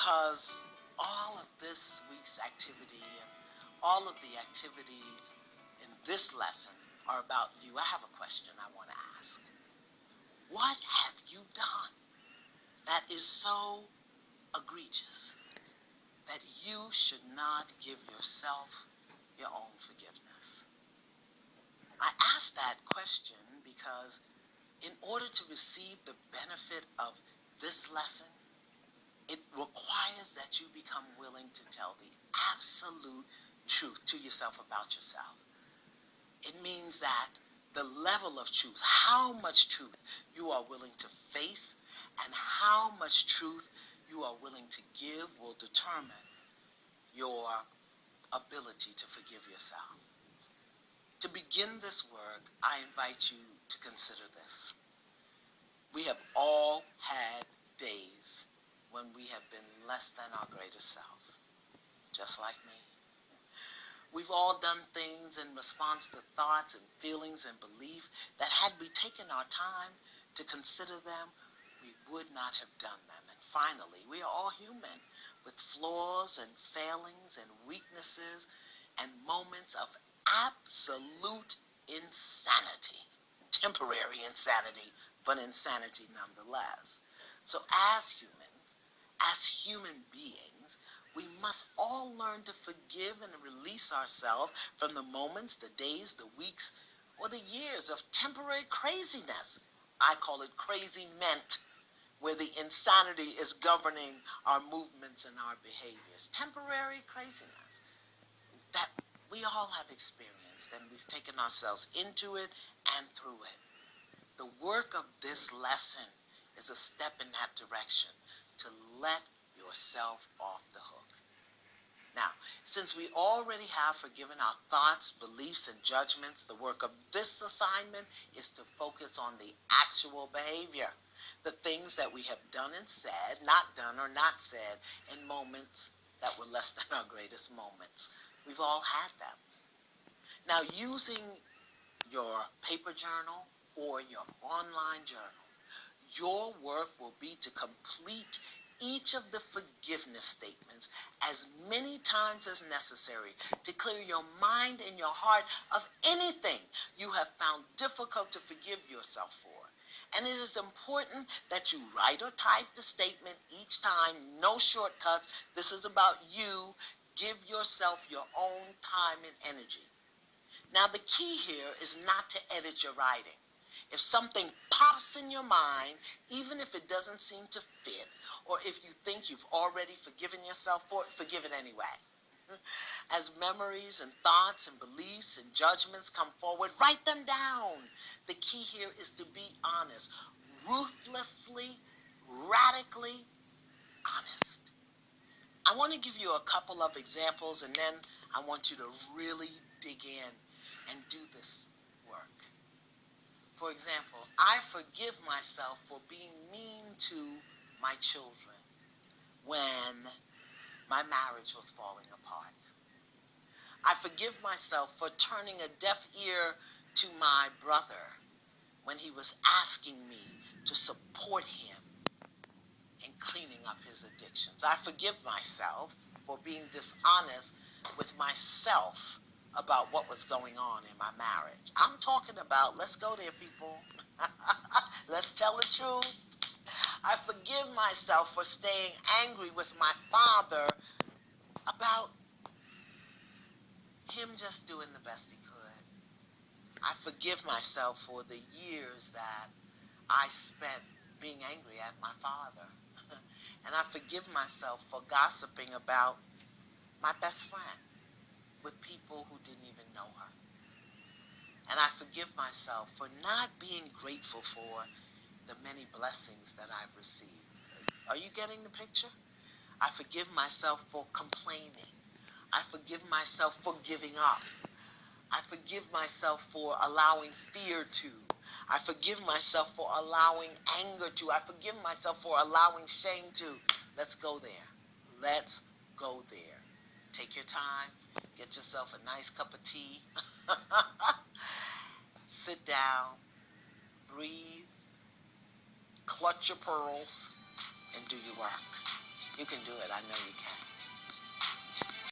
because all of this week's activity and all of the activities in this lesson are about you. I have a question I want to ask. What have you done that is so egregious that you should not give yourself your own forgiveness? I ask that question because in order to receive the benefit of this lesson, it requires that you become willing to tell the absolute truth to yourself about yourself. It means that the level of truth, how much truth you are willing to face and how much truth you are willing to give will determine your ability to forgive yourself. To begin this work, I invite you to consider this. We have all had days when we have been less than our greatest self, just like me. We've all done things in response to thoughts and feelings and belief that had we taken our time to consider them, we would not have done them. And finally, we are all human with flaws and failings and weaknesses and moments of absolute insanity, temporary insanity, but insanity nonetheless. So as human beings, we must all learn to forgive and release ourselves from the moments, the days, the weeks, or the years of temporary craziness. I call it crazy meant, where the insanity is governing our movements and our behaviors. Temporary craziness that we all have experienced, and we've taken ourselves into it and through it. The work of this lesson is a step in that direction, to let yourself off the hook. Now, since we already have forgiven our thoughts, beliefs, and judgments, the work of this assignment is to focus on the actual behavior, the things that we have done and said, not done or not said, in moments that were less than our greatest moments. We've all had them. Now, using your paper journal or your online journal, your work will be to complete each of the forgiveness statements as many times as necessary to clear your mind and your heart of anything you have found difficult to forgive yourself for. And it is important that you write or type the statement each time, no shortcuts. This is about you. Give yourself your own time and energy. Now, the key here is not to edit your writing. If something pops in your mind, even if it doesn't seem to fit, or if you think you've already forgiven yourself for it, forgive it anyway. As memories and thoughts and beliefs and judgments come forward, write them down. The key here is to be honest, ruthlessly, radically honest. I want to give you a couple of examples, and then I want you to really dig in and do this work. For example, I forgive myself for being mean to my children when my marriage was falling apart. I forgive myself for turning a deaf ear to my brother when he was asking me to support him in cleaning up his addictions. I forgive myself for being dishonest with myself about what was going on in my marriage. I'm talking about, let's go there, people. Let's tell the truth. I forgive myself for staying angry with my father about him just doing the best he could. I forgive myself for the years that I spent being angry at my father. And I forgive myself for gossiping about my best friend with people who didn't even know her. And I forgive myself for not being grateful for the many blessings that I've received. Are you getting the picture? I forgive myself for complaining. I forgive myself for giving up. I forgive myself for allowing fear to. I forgive myself for allowing anger to. I forgive myself for allowing shame to. Let's go there. Let's go there. Take your time. Get yourself a nice cup of tea. Sit down. Breathe. Clutch your pearls. And do your work. You can do it. I know you can.